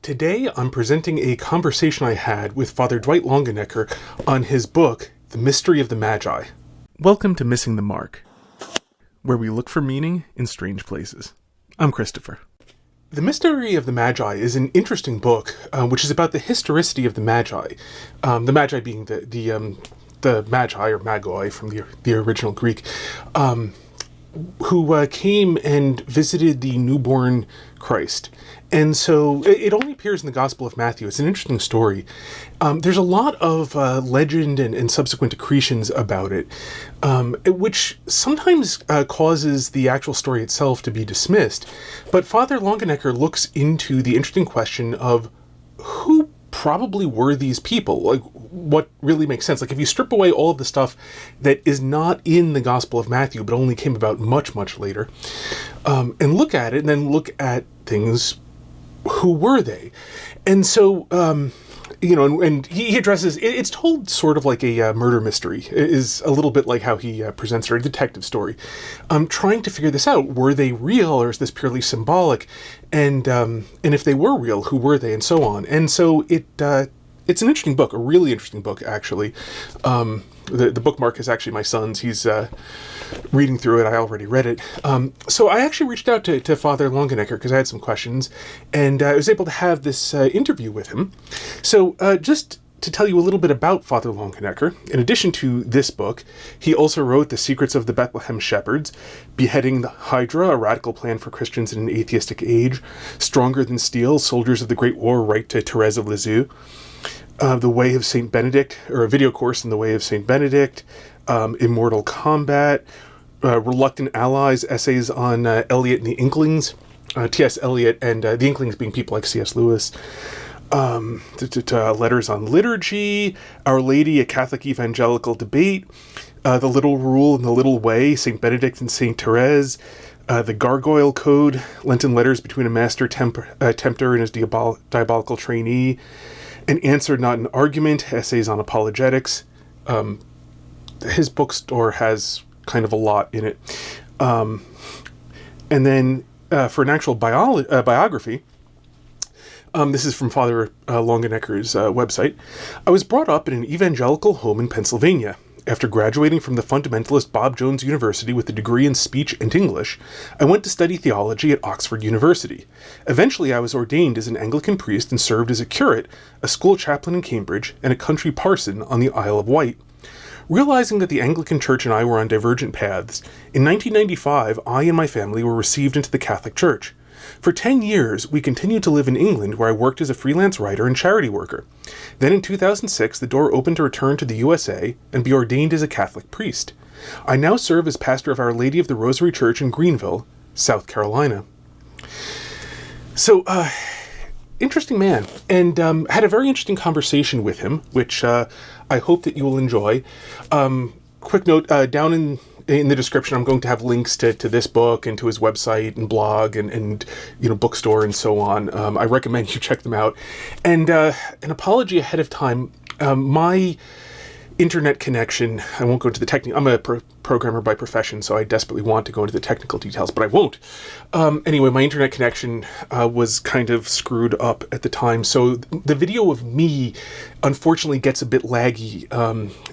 Today, I'm presenting a conversation I had with Father Dwight Longenecker on his book, The Mystery of the Magi. Welcome to Missing the Mark, where we look for meaning in strange places. I'm Christopher. The Mystery of the Magi is an interesting book, which is about the historicity of the Magi. The Magi being the Magi or Magoi from the original Greek, who came and visited the newborn Christ. And so it only appears in the Gospel of Matthew. It's an interesting story. There's a lot of legend and subsequent accretions about it, which sometimes causes the actual story itself to be dismissed. But Father Longenecker looks into the interesting question of who probably were these people? Like, what really makes sense? Like, if you strip away all of the stuff that is not in the Gospel of Matthew, but only came about much, much later, and look at it, and then look at things, who were they? And so, and he addresses, it's told sort of like a murder mystery. It is a little bit like how he presents a detective story. Trying to figure this out. Were they real, or is this purely symbolic? And if they were real, who were they, and so on. And so it's an interesting book, a really interesting book, actually. The bookmark is actually my son's. He's reading through it. I already read it. So I actually reached out to Father Longenecker because I had some questions, and I was able to have this interview with him. So just to tell you a little bit about Father Longenecker, in addition to this book, he also wrote The Secrets of the Bethlehem Shepherds, Beheading the Hydra, a Radical Plan for Christians in an Atheistic Age, Stronger Than Steel, Soldiers of the Great War Write to Therese of Lisieux, The Way of St. Benedict, or a video course in The Way of St. Benedict, Immortal Combat, Reluctant Allies, essays on Eliot and the Inklings, T.S. Eliot and the Inklings being people like C.S. Lewis, letters on liturgy, Our Lady, a Catholic Evangelical Debate, The Little Rule and the Little Way, St. Benedict and St. Therese, The Gargoyle Code, Lenten Letters Between a Master Tempter and His Diabolical Trainee, An Answer Not an Argument, Essays on Apologetics. His bookstore has kind of a lot in it. And then for an actual biography, this is from Father Longenecker's website. I was brought up in an evangelical home in Pennsylvania. After graduating from the fundamentalist Bob Jones University with a degree in speech and English, I went to study theology at Oxford University. Eventually, I was ordained as an Anglican priest and served as a curate, a school chaplain in Cambridge, and a country parson on the Isle of Wight. Realizing that the Anglican Church and I were on divergent paths, in 1995, I and my family were received into the Catholic Church. For 10 years, we continued to live in England, where I worked as a freelance writer and charity worker. Then in 2006, the door opened to return to the USA and be ordained as a Catholic priest. I now serve as pastor of Our Lady of the Rosary Church in Greenville, South Carolina. So, interesting man, and had a very interesting conversation with him, which I hope that you will enjoy. Quick note, down in the description, I'm going to have links to this book and to his website and blog and bookstore and so on. I recommend you check them out. And an apology ahead of time. My internet connection, I won't go into the technical, I'm a programmer by profession, so I desperately want to go into the technical details, but I won't. Anyway, my internet connection was kind of screwed up at the time, so the video of me unfortunately gets a bit laggy,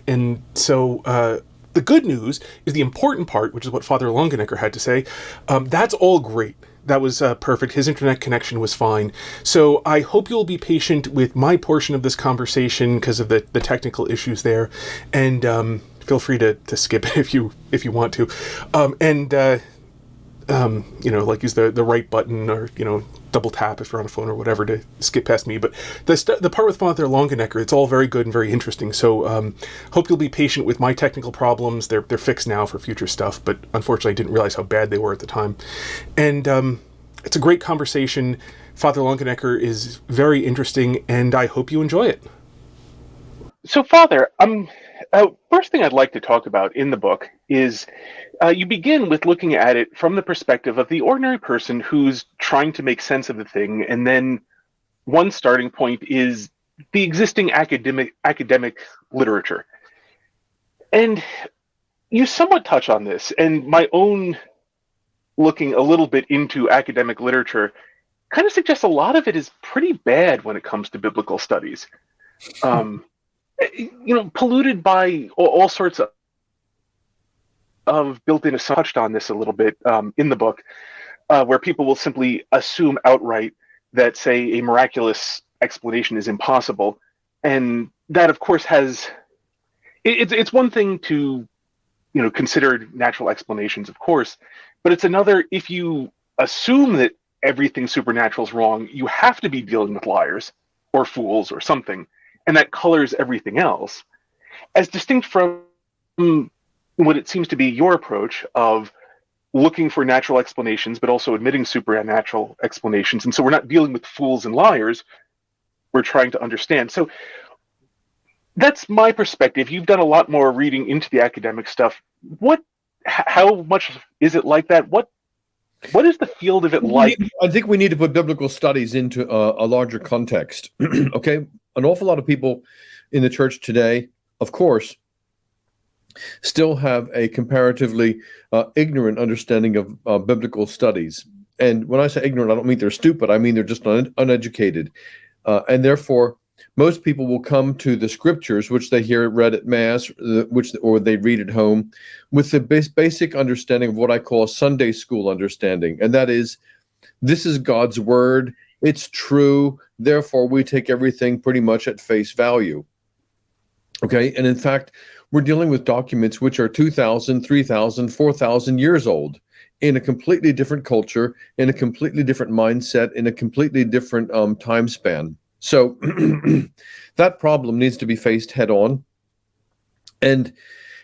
and so the good news is the important part, which is what Father Longenecker had to say. That's all great. That was perfect. His internet connection was fine. So I hope you'll be patient with my portion of this conversation because of the technical issues there. And feel free to skip it if you want to. Use the right button or, double tap if you're on a phone or whatever to skip past me. But the part with Father Longenecker, it's all very good and very interesting. So hope you'll be patient with my technical problems. They're fixed now for future stuff, but unfortunately I didn't realize how bad they were at the time. And it's a great conversation. Father Longenecker is very interesting, and I hope you enjoy it. So, Father, first thing I'd like to talk about in the book is you begin with looking at it from the perspective of the ordinary person who's trying to make sense of the thing, and then one starting point is the existing academic literature. And you somewhat touch on this, and my own looking a little bit into academic literature kind of suggests a lot of it is pretty bad when it comes to biblical studies. Polluted by all sorts of built-in assumptions. Touched on this a little bit in the book, where people will simply assume outright that, say, a miraculous explanation is impossible, and that, of course, has. It's one thing to, consider natural explanations, of course, but it's another if you assume that everything supernatural is wrong, you have to be dealing with liars or fools or something, and that colors everything else, as distinct from what it seems to be your approach of looking for natural explanations, but also admitting supernatural explanations. And so we're not dealing with fools and liars. We're trying to understand. So that's my perspective. You've done a lot more reading into the academic stuff. How much is it like that? What is the field of it like? I think we need to put biblical studies into a larger context. Okay, an awful lot of people in the church today, of course, still have a comparatively ignorant understanding of biblical studies. And when I say ignorant, I don't mean they're stupid. I mean they're just uneducated. And therefore, most people will come to the scriptures, which they hear read at Mass, or they read at home, with the basic understanding of what I call Sunday school understanding. And that is, this is God's word. It's true. Therefore, we take everything pretty much at face value. Okay. And in fact, we're dealing with documents which are 2,000, 3,000, 4,000 years old, in a completely different culture, in a completely different mindset, in a completely different time span. So that problem needs to be faced head on. And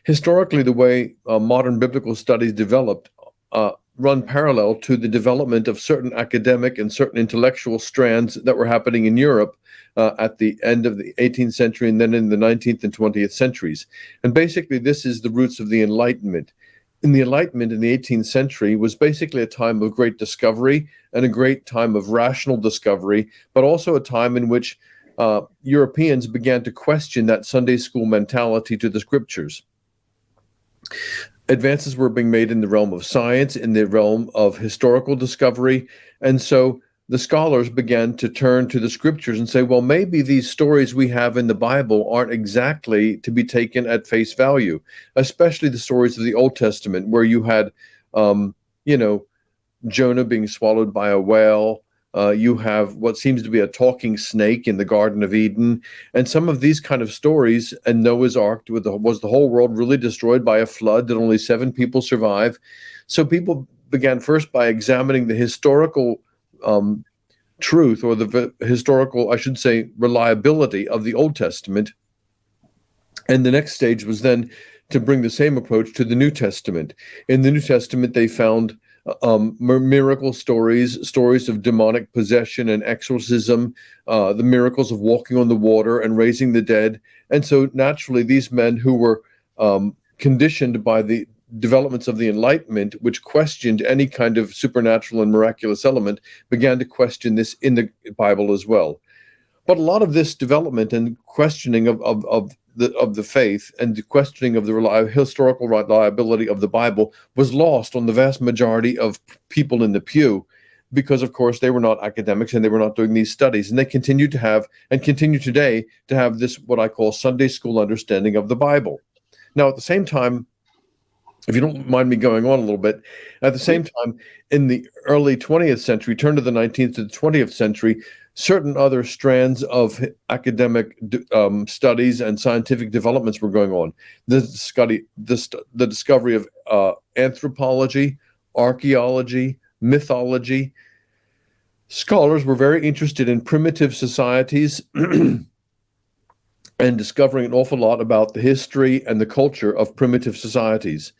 historically, the way modern biblical studies developed run parallel to the development of certain academic and certain intellectual strands that were happening in Europe at the end of the 18th century and then in the 19th and 20th centuries. And basically, this is the roots of the Enlightenment. In the Enlightenment in the 18th century was basically a time of great discovery and a great time of rational discovery, but also a time in which Europeans began to question that Sunday school mentality to the scriptures. Advances were being made in the realm of science, in the realm of historical discovery, and so the scholars began to turn to the scriptures and say, well, maybe these stories we have in the Bible aren't exactly to be taken at face value, especially the stories of the Old Testament, where you had, Jonah being swallowed by a whale. You have what seems to be a talking snake in the Garden of Eden. And some of these kind of stories, and Noah's Ark, was the whole world really destroyed by a flood that only 7 people survive? So people began first by examining the historical truth, or the historical, I should say, reliability of the Old Testament. And the next stage was then to bring the same approach to the New Testament. In the New Testament, they found miracle stories of demonic possession and exorcism, the miracles of walking on the water and raising the dead. And so naturally, these men who were conditioned by the developments of the Enlightenment, which questioned any kind of supernatural and miraculous element, began to question this in the Bible as well. But a lot of this development and questioning of the faith and the questioning of the historical reliability of the Bible was lost on the vast majority of people in the pew, because, of course, they were not academics and they were not doing these studies. And they continued to have, and continue today to have, this what I call Sunday school understanding of the Bible. Now, at the same time, if you don't mind me going on a little bit, at the same time, in the early 20th century, turn to the 19th to the 20th century, certain other strands of academic studies and scientific developments were going on. The discovery of anthropology, archaeology, mythology. Scholars were very interested in primitive societies and discovering an awful lot about the history and the culture of primitive societies.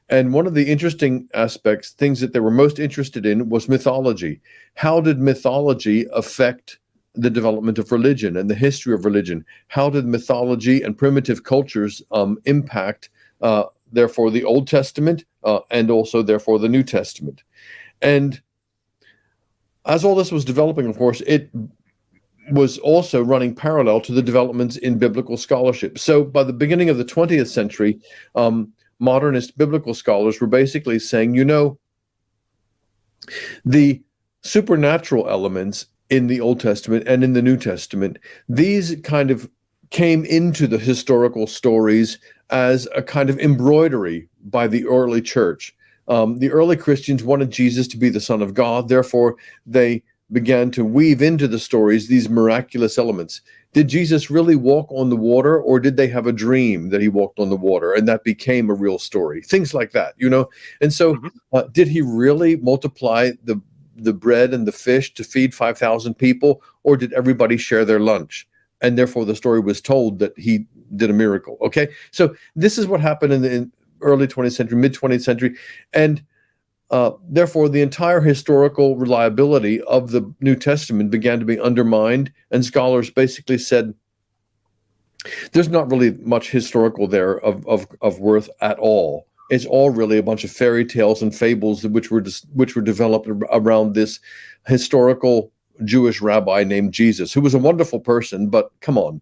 And one of the interesting aspects, things that they were most interested in, was mythology. How did mythology affect the development of religion and the history of religion? How did mythology and primitive cultures impact, therefore, the Old Testament and also, therefore, the New Testament? And as all this was developing, of course, it was also running parallel to the developments in biblical scholarship. So by the beginning of the 20th century, modernist biblical scholars were basically saying, the supernatural elements in the Old Testament and in the New Testament, these kind of came into the historical stories as a kind of embroidery by the early church. The early Christians wanted Jesus to be the Son of God, therefore, they began to weave into the stories these miraculous elements. Did Jesus really walk on the water, or did they have a dream that he walked on the water and that became a real story? Things like that, you know? And so, did he really multiply the bread and the fish to feed 5,000 people, or did everybody share their lunch? And therefore, the story was told that he did a miracle. Okay, so this is what happened in the early 20th century, mid 20th century, and therefore, the entire historical reliability of the New Testament began to be undermined, and scholars basically said there's not really much historical there of worth at all. It's all really a bunch of fairy tales and fables which were developed around this historical Jewish rabbi named Jesus, who was a wonderful person, but come on,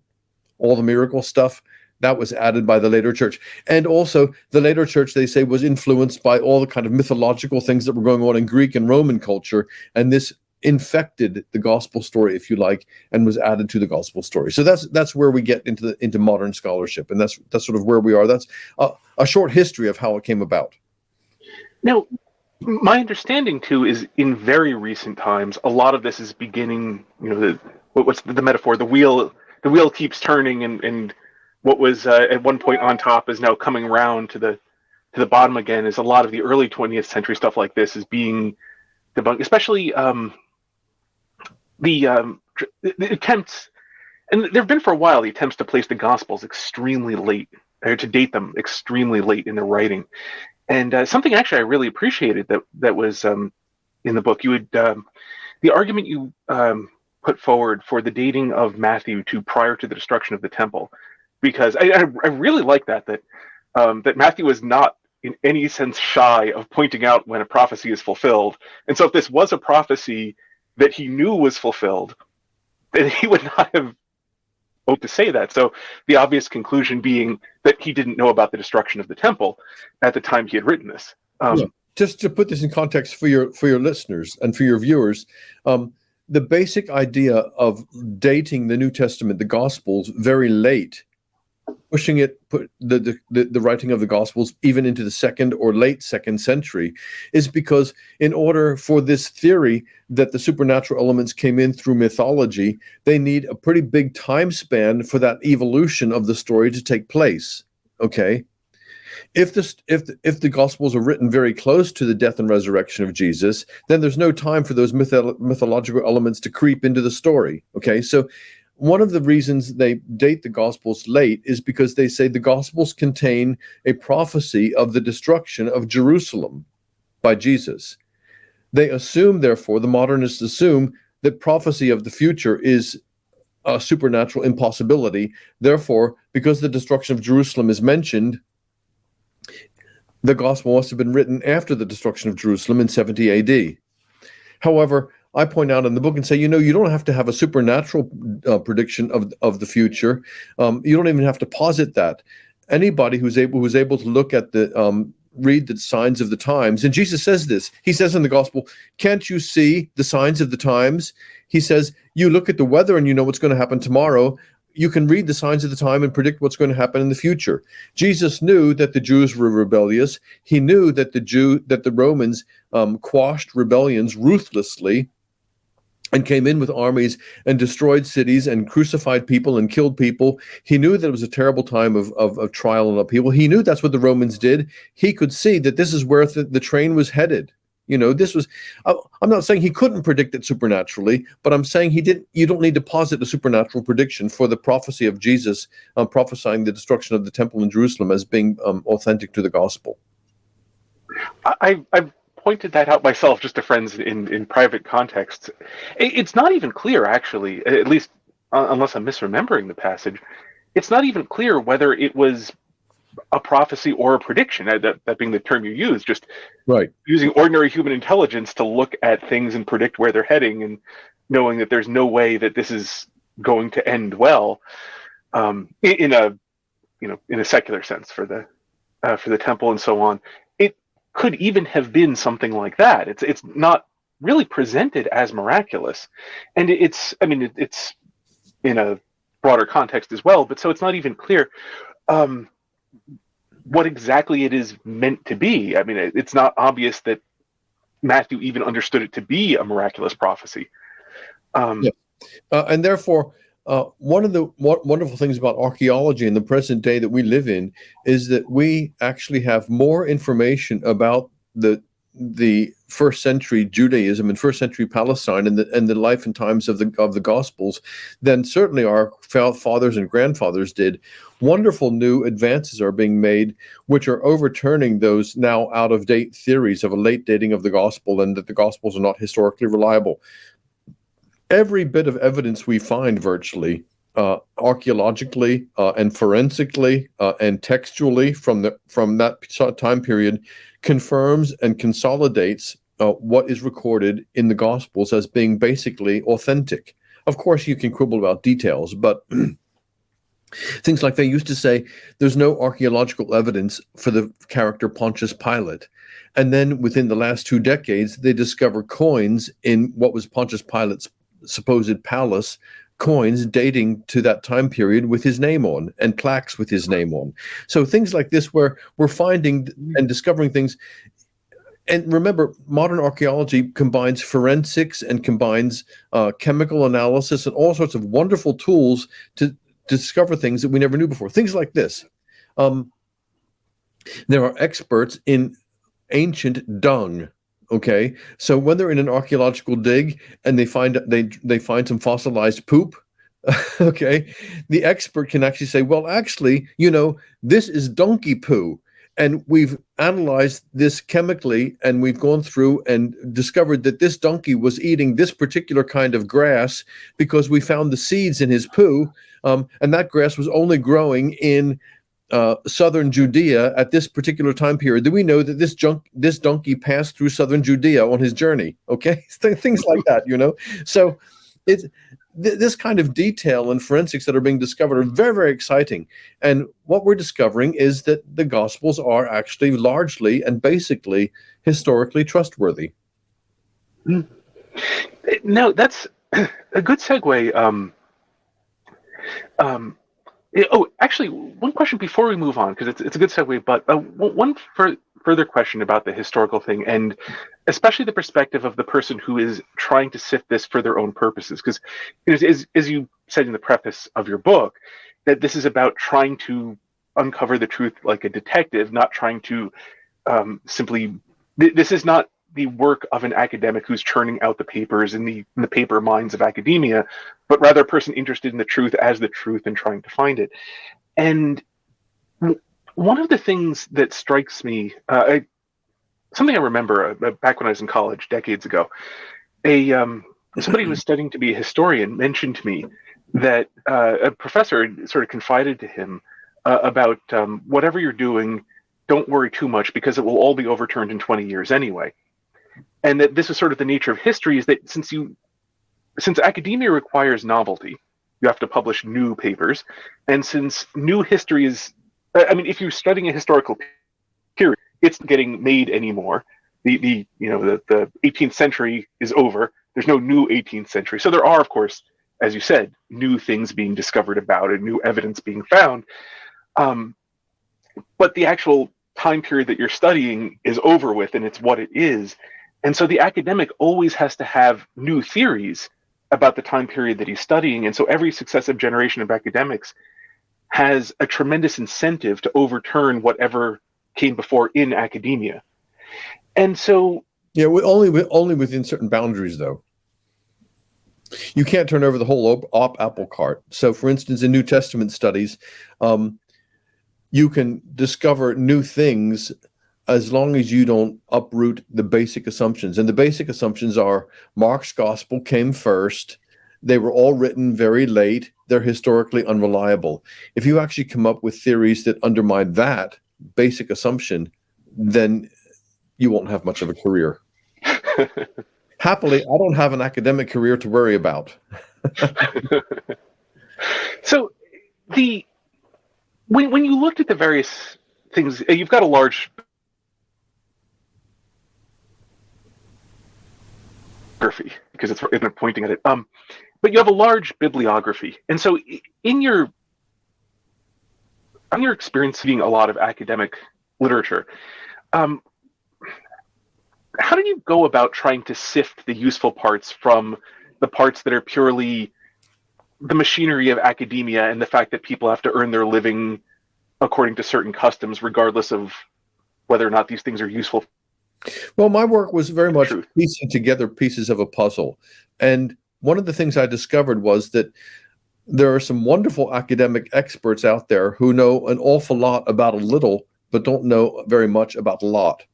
all the miracle stuff that was added by the later church. And also the later church, they say, was influenced by all the kind of mythological things that were going on in Greek and Roman culture, and this infected the gospel story, if you like, and was added to the gospel story. So that's where we get into modern scholarship, and that's sort of where we are. That's a short history of how it came about. Now, my understanding too is in very recent times, a lot of this is beginning. You know, what's the metaphor? The wheel keeps turning, and what was at one point on top is now coming around to the bottom again. Is a lot of the early 20th century stuff like this is being debunked, especially the attempts, and there have been for a while the attempts to place the Gospels extremely late, or to date them extremely late in their writing. And something actually I really appreciated that was in the book. You would the argument you put forward for the dating of Matthew to prior to the destruction of the temple, because I really like that Matthew was not in any sense shy of pointing out when a prophecy is fulfilled. And so if this was a prophecy that he knew was fulfilled, then he would not have hoped to say that. So the obvious conclusion being that he didn't know about the destruction of the temple at the time he had written this. Yeah. Just to put this in context for your listeners and for your viewers, the basic idea of dating the New Testament, the Gospels, very late, pushing the writing of the Gospels even into the second or late second century, is because in order for this theory that the supernatural elements came in through mythology, they need a pretty big time span for that evolution of the story to take place. Okay, if the Gospels are written very close to the death and resurrection of Jesus, then there's no time for those mythological elements to creep into the story. Okay, so one of the reasons they date the Gospels late is because they say the Gospels contain a prophecy of the destruction of Jerusalem by Jesus. They assume, therefore, the modernists assume that prophecy of the future is a supernatural impossibility. Therefore, because the destruction of Jerusalem is mentioned, the Gospel must have been written after the destruction of Jerusalem in 70 AD. However, I point out in the book and say, you don't have to have a supernatural prediction of the future. You don't even have to posit that. Anybody who's able to look at read the signs of the times, and Jesus says this. He says in the Gospel, "Can't you see the signs of the times?" He says, "You look at the weather and you know what's going to happen tomorrow. You can read the signs of the time and predict what's going to happen in the future." Jesus knew that the Jews were rebellious. He knew that the Romans quashed rebellions ruthlessly and came in with armies and destroyed cities and crucified people and killed people. He knew that it was a terrible time of trial and upheaval. He knew that's what the Romans did. He could see that this is where the train was headed. This was, I'm not saying he couldn't predict it supernaturally, but I'm saying you don't need to posit a supernatural prediction for the prophecy of Jesus prophesying the destruction of the temple in Jerusalem as being authentic to the gospel. I've pointed that out myself just to friends in private contexts. It's not even clear, actually, at least unless I'm misremembering the passage, it's not even clear whether it was a prophecy or a prediction, that being the term you use, just right, using ordinary human intelligence to look at things and predict where they're heading, and knowing that there's no way that this is going to end well, in a secular sense for the temple and so on. It could even have been something like that. It's not really presented as miraculous. And it's in a broader context as well, but so it's not even clear um, what exactly it is meant to be. I mean, it's not obvious that Matthew even understood it to be a miraculous prophecy. Yeah. And therefore, one of the wonderful things about archaeology in the present day that we live in is that we actually have more information about the first century Judaism and first century Palestine and the life and times of the Gospels than certainly our fathers and grandfathers did. Wonderful new advances are being made, which are overturning those now out of date theories of a late dating of the Gospel and that the Gospels are not historically reliable. Every bit of evidence we find virtually archaeologically and forensically and textually from that time period confirms and consolidates what is recorded in the Gospels as being basically authentic. Of course, you can quibble about details, but things like they used to say there's no archaeological evidence for the character Pontius Pilate. And then within the last 2 decades, they discover coins in what was Pontius Pilate's supposed palace, coins dating to that time period with his name on and plaques with his name on. So things like this where we're finding and discovering things. And remember, modern archaeology combines forensics and combines chemical analysis and all sorts of wonderful tools to discover things that we never knew before. Things like this. There are experts in ancient dung. Okay, so when they're in an archaeological dig and they find some fossilized poop, okay, the expert can actually say, well, actually, this is donkey poo. And we've analyzed this chemically, and we've gone through and discovered that this donkey was eating this particular kind of grass because we found the seeds in his poo, and that grass was only growing in southern Judea at this particular time period. Do we know that this donkey passed through southern Judea on his journey? Okay, things like that, So it's this kind of detail and forensics that are being discovered are very, very exciting. And what we're discovering is that the Gospels are actually largely and basically historically trustworthy. No, that's a good segue. Actually, one question before we move on, because it's a good segue, but one further question about the historical thing, and especially the perspective of the person who is trying to sift this for their own purposes. Because, as you said in the preface of your book, that this is about trying to uncover the truth like a detective, not trying to simply. This is not the work of an academic who's churning out the papers in the paper mines of academia, but rather a person interested in the truth as the truth and trying to find it. And one of the things that strikes me, something I remember back when I was in college decades ago, somebody who was studying to be a historian mentioned to me that a professor sort of confided to him about whatever you're doing, don't worry too much because it will all be overturned in 20 years anyway. And that this is sort of the nature of history, is that since academia requires novelty, you have to publish new papers, and since new history is, if you're studying a historical period, it's not getting made anymore. The 18th century is over. There's no new 18th century. So there are, of course, as you said, new things being discovered about it, new evidence being found. But the actual time period that you're studying is over with, and it's what it is. And so the academic always has to have new theories about the time period that he's studying. And so every successive generation of academics has a tremendous incentive to overturn whatever came before in academia. And so... Yeah, only within certain boundaries, though. You can't turn over the whole apple cart. So, for instance, in New Testament studies, you can discover new things as long as you don't uproot the basic assumptions. And the basic assumptions are Mark's gospel came first. They were all written very late. They're historically unreliable. If you actually come up with theories that undermine that basic assumption, then you won't have much of a career. Happily, I don't have an academic career to worry about. So when you looked at the various things, you've got a large bibliography because it's pointing at it. But you have a large bibliography, and so in your experience reading a lot of academic literature, um, how do you go about trying to sift the useful parts from the parts that are purely the machinery of academia and the fact that people have to earn their living according to certain customs, regardless of whether or not these things are useful? Well, my work was very much Truth. piecing together pieces of a puzzle. And one of the things I discovered was that there are some wonderful academic experts out there who know an awful lot about a little, but don't know very much about a lot.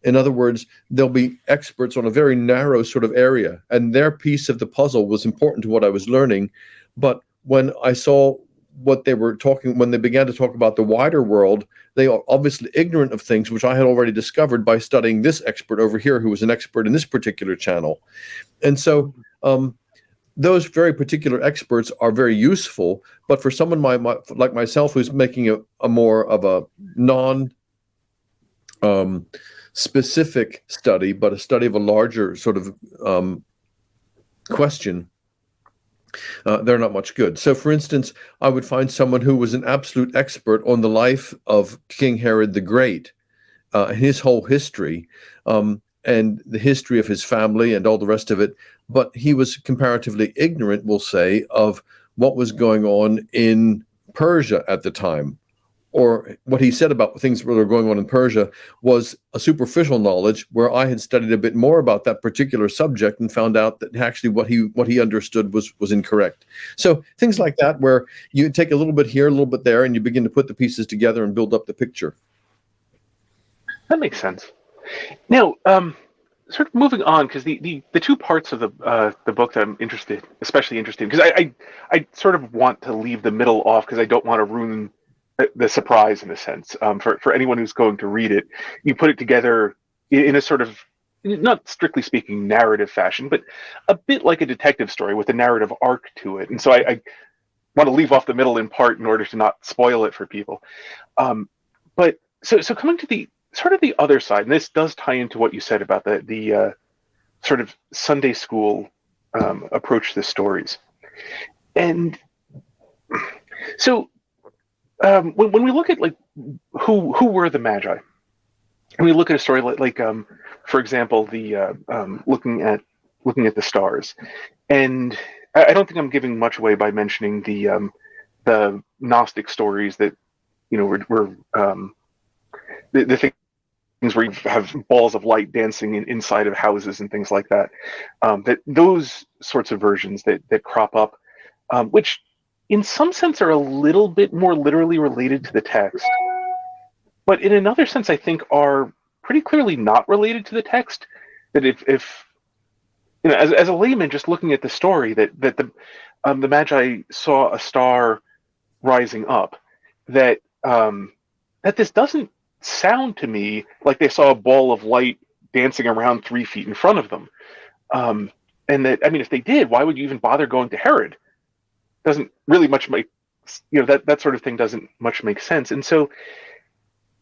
In other words, they'll be experts on a very narrow sort of area, and their piece of the puzzle was important to what I was learning. But when I saw what they were talking, when they began to talk about the wider world, they are obviously ignorant of things which I had already discovered by studying this expert over here, who was an expert in this particular channel. And so those very particular experts are very useful, but for someone like myself who's making a more of a non specific study, but a study of a larger sort of question, they're not much good. So, for instance, I would find someone who was an absolute expert on the life of King Herod the Great, and his whole history, and the history of his family and all the rest of it. But he was comparatively ignorant, we'll say, of what was going on in Persia at the time. Or what he said about things that were going on in Persia was a superficial knowledge, where I had studied a bit more about that particular subject and found out that actually what he understood was incorrect. So things like that, where you take a little bit here, a little bit there, and you begin to put the pieces together and build up the picture. That makes sense. Now, sort of moving on, because the two parts of the book that I'm especially interested in, because I sort of want to leave the middle off because I don't want to ruin the surprise, in a sense, for anyone who's going to read it. You put it together in a sort of, not strictly speaking narrative fashion, but a bit like a detective story with a narrative arc to it. And so I want to leave off the middle in part in order to not spoil it for people. But so coming to the sort of the other side, and this does tie into what you said about the sort of Sunday school approach to stories. And so when we look at like who were the Magi, and we look at a story like for example, the looking at the stars, and I don't think I'm giving much away by mentioning the Gnostic stories that were the things where you have balls of light dancing inside of houses and things like that. That those sorts of versions that crop up, which in some sense are a little bit more literally related to the text, but in another sense I think are pretty clearly not related to the text. That if as a layman just looking at the story, that the Magi saw a star rising up, that that this doesn't sound to me like they saw a ball of light dancing around 3 feet in front of them. And that, I mean, if they did, why would you even bother going to Herod? Doesn't really much make, that sort of thing doesn't much make sense. And so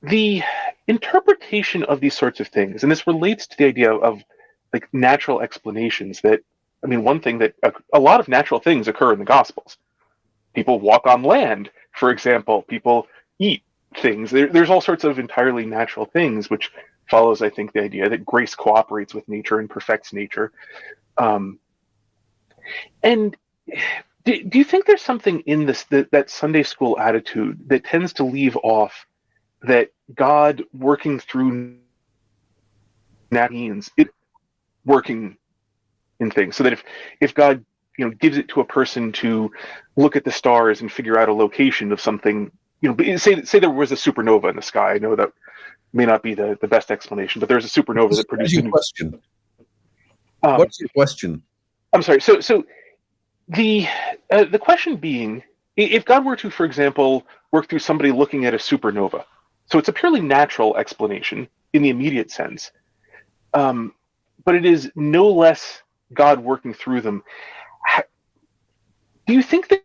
the interpretation of these sorts of things, and this relates to the idea of like natural explanations, that, I mean, one thing that a lot of natural things occur in the Gospels. People walk on land, for example. People eat things. There's all sorts of entirely natural things, which follows, I think, the idea that grace cooperates with nature and perfects nature. And do you think there's something in this that Sunday school attitude that tends to leave off that God working through means it working in things, so that if God gives it to a person to look at the stars and figure out a location of something, say there was a supernova in the sky. I know that may not be the best explanation, but there's a supernova that produced your question. What's your question? I'm sorry. So the question being, if God were to, for example, work through somebody looking at a supernova, so it's a purely natural explanation in the immediate sense, but it is no less God working through them. Do you think that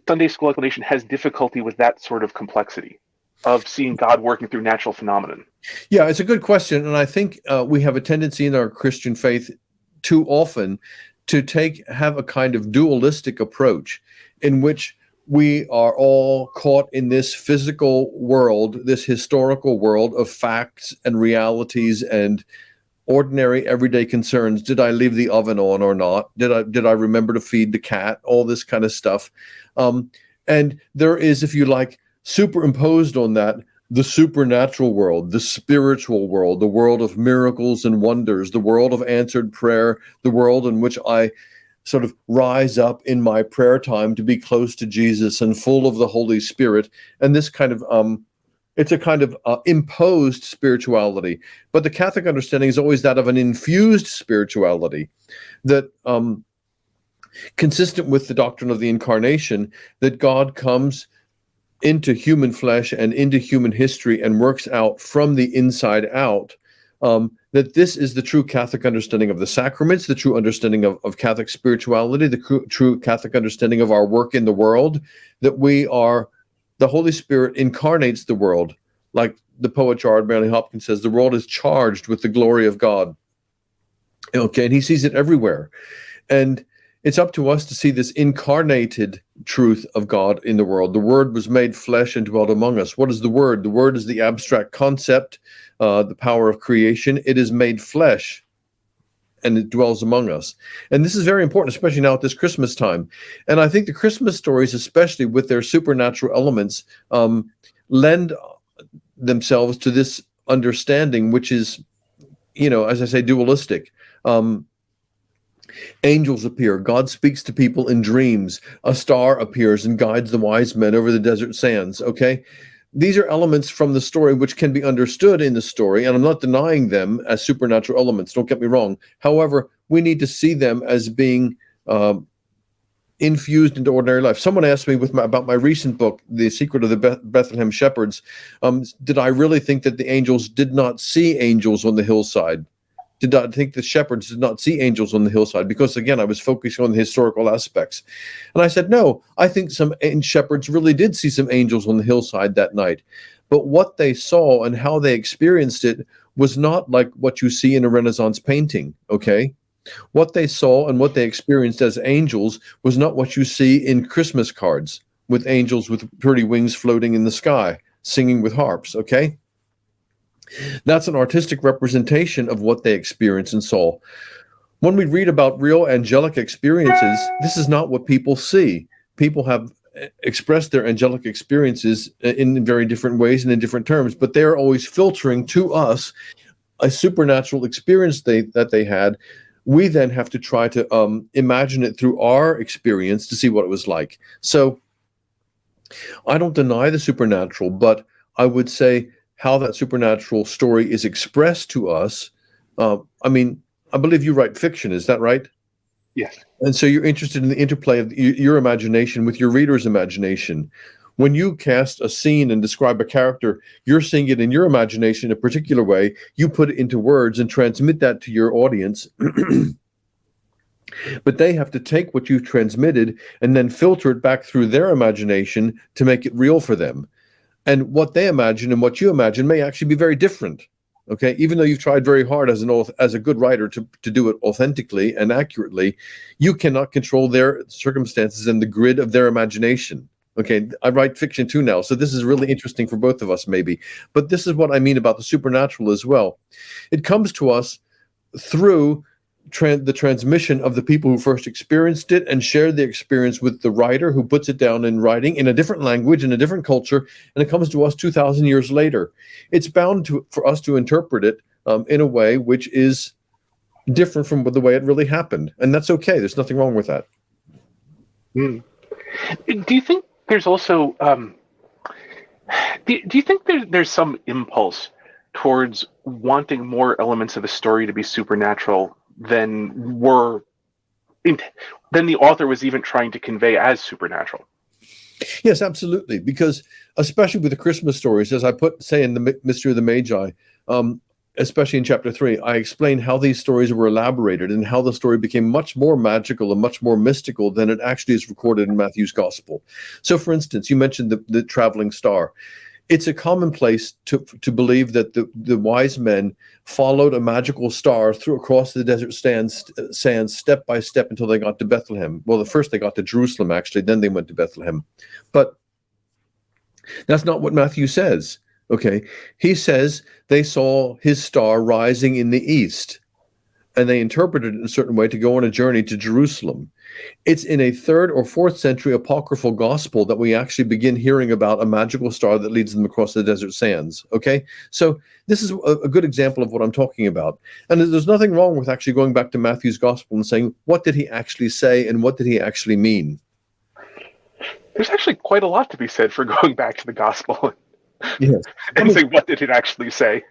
Sunday school explanation has difficulty with that sort of complexity of seeing God working through natural phenomenon? Yeah, it's a good question, and I think we have a tendency in our Christian faith too often to have a kind of dualistic approach in which we are all caught in this physical world, this historical world of facts and realities and ordinary everyday concerns. Did I leave the oven on or not? Did I remember to feed the cat? All this kind of stuff. And there is, if you like, superimposed on that, the supernatural world, the spiritual world, the world of miracles and wonders, the world of answered prayer, the world in which I sort of rise up in my prayer time to be close to Jesus and full of the Holy Spirit. And this kind of, it's a kind of imposed spirituality. But the Catholic understanding is always that of an infused spirituality that, consistent with the doctrine of the incarnation, that God comes into human flesh and into human history and works out from the inside out, that this is the true Catholic understanding of the sacraments, the true understanding of Catholic spirituality, the true Catholic understanding of our work in the world, that the Holy Spirit incarnates the world. Like the poet Gerard Manley Hopkins says, the world is charged with the glory of God. Okay, and he sees it everywhere. And it's up to us to see this incarnated truth of God in the world. The Word was made flesh and dwelt among us. What is the Word? The Word is the abstract concept, the power of creation. It is made flesh and it dwells among us. And this is very important, especially now at this Christmas time. And I think the Christmas stories, especially with their supernatural elements, lend themselves to this understanding, which is, as I say, dualistic. Angels appear. God speaks to people in dreams. A star appears and guides the wise men over the desert sands. Okay? These are elements from the story which can be understood in the story, and I'm not denying them as supernatural elements. Don't get me wrong. However, we need to see them as being infused into ordinary life. Someone asked me about my recent book, The Secret of the Bethlehem Shepherds, did I really think that the angels did not see angels on the hillside? Did not think the shepherds did not see angels on the hillside? Because again, I was focusing on the historical aspects. And I said, no, I think some shepherds really did see some angels on the hillside that night. But what they saw and how they experienced it was not like what you see in a Renaissance painting, okay? What they saw and what they experienced as angels was not what you see in Christmas cards with angels with pretty wings floating in the sky, singing with harps, okay? That's an artistic representation of what they experienced and saw. When we read about real angelic experiences, this is not what people see. People have expressed their angelic experiences in very different ways and in different terms, but they are always filtering to us a supernatural experience that they had. We then have to try to imagine it through our experience to see what it was like. So I don't deny the supernatural, but I would say how that supernatural story is expressed to us. I believe you write fiction, is that right? Yes. And so you're interested in the interplay of your imagination with your reader's imagination. When you cast a scene and describe a character, you're seeing it in your imagination in a particular way. You put it into words and transmit that to your audience. But they have to take what you've transmitted and then filter it back through their imagination to make it real for them. And what they imagine and what you imagine may actually be very different. Okay, even though you've tried very hard as a good writer to do it authentically and accurately, you cannot control their circumstances and the grid of their imagination. Okay, I write fiction too now, so this is really interesting for both of us maybe. But this is what I mean about the supernatural as well. It comes to us through the transmission of the people who first experienced it and shared the experience with the writer who puts it down in writing in a different language, in a different culture, and it comes to us 2,000 years later. It's bound for us to interpret it in a way which is different from the way it really happened. And that's okay. There's nothing wrong with that. Mm. Do you think there's also, do you think there's some impulse towards wanting more elements of the story to be supernatural than the author was even trying to convey as supernatural? Yes, absolutely. Because especially with the Christmas stories, as I say in the Mystery of the Magi, especially in chapter 3, I explain how these stories were elaborated and how the story became much more magical and much more mystical than it actually is recorded in Matthew's gospel. So, for instance, you mentioned the traveling star. it's a commonplace to believe that the wise men followed a magical star across the desert sands step by step until they got to Bethlehem. Well, first they got to Jerusalem, actually, then they went to Bethlehem. But that's not what Matthew says. Okay, he says they saw his star rising in the east, and they interpreted it in a certain way to go on a journey to Jerusalem. It's in a 3rd or 4th century apocryphal gospel that we actually begin hearing about a magical star that leads them across the desert sands. Okay, so this is a good example of what I'm talking about. And there's nothing wrong with actually going back to Matthew's gospel and saying, what did he actually say and what did he actually mean? There's actually quite a lot to be said for going back to the gospel Yes. and say, what did it actually say?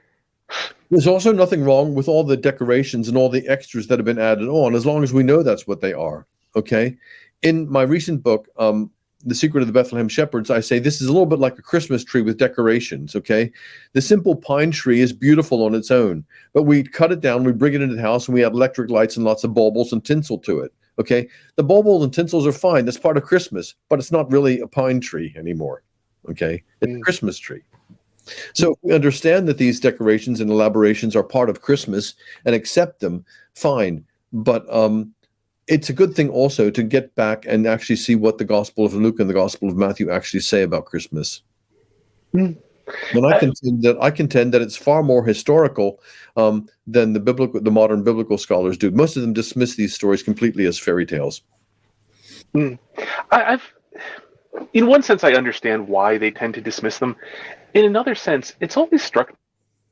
There's also nothing wrong with all the decorations and all the extras that have been added on, as long as we know that's what they are. Okay. In my recent book, The Secret of the Bethlehem Shepherds, I say this is a little bit like a Christmas tree with decorations. Okay. The simple pine tree is beautiful on its own, but we cut it down, we bring it into the house, and we add electric lights and lots of baubles and tinsel to it. Okay. The baubles and tinsels are fine. That's part of Christmas, but it's not really a pine tree anymore. Okay. It's a Christmas tree. So if we understand that these decorations and elaborations are part of Christmas and accept them, fine. But it's a good thing also to get back and actually see what the Gospel of Luke and the Gospel of Matthew actually say about Christmas. And I contend that it's far more historical than the modern biblical scholars do. Most of them dismiss these stories completely as fairy tales. In one sense, I understand why they tend to dismiss them. In another sense, it's always struck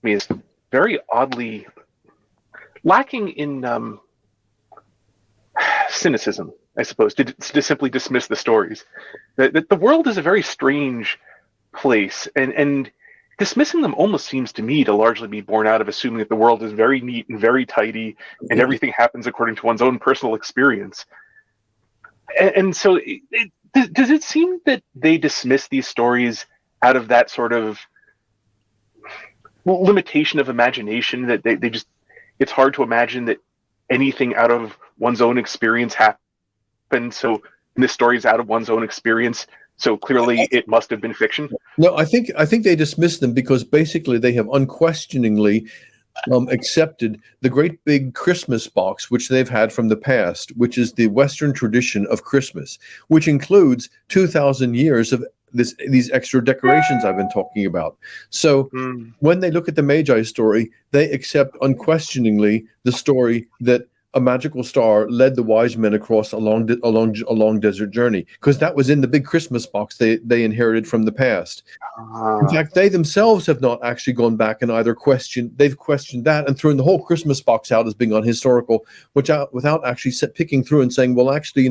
me as very oddly lacking in cynicism, I suppose, to simply dismiss the stories. That the world is a very strange place, and dismissing them almost seems to me to largely be born out of assuming that the world is very neat and very tidy, and everything happens according to one's own personal experience. And so, does it seem that they dismiss these stories out of that sort of limitation of imagination, that they just, it's hard to imagine that anything out of one's own experience happened, so this story is out of one's own experience, so clearly it must have been fiction? No, I think they dismiss them because basically they have unquestioningly accepted the great big Christmas box which they've had from the past, which is the Western tradition of Christmas, which includes 2,000 years of these extra decorations I've been talking about. So when they look at the Magi story, they accept unquestioningly the story that a magical star led the wise men across a long desert journey, because that was in the big Christmas box they inherited from the past. In fact, they themselves have not actually gone back and either they've questioned that and thrown the whole Christmas box out as being unhistorical, without actually picking through and saying, well, actually,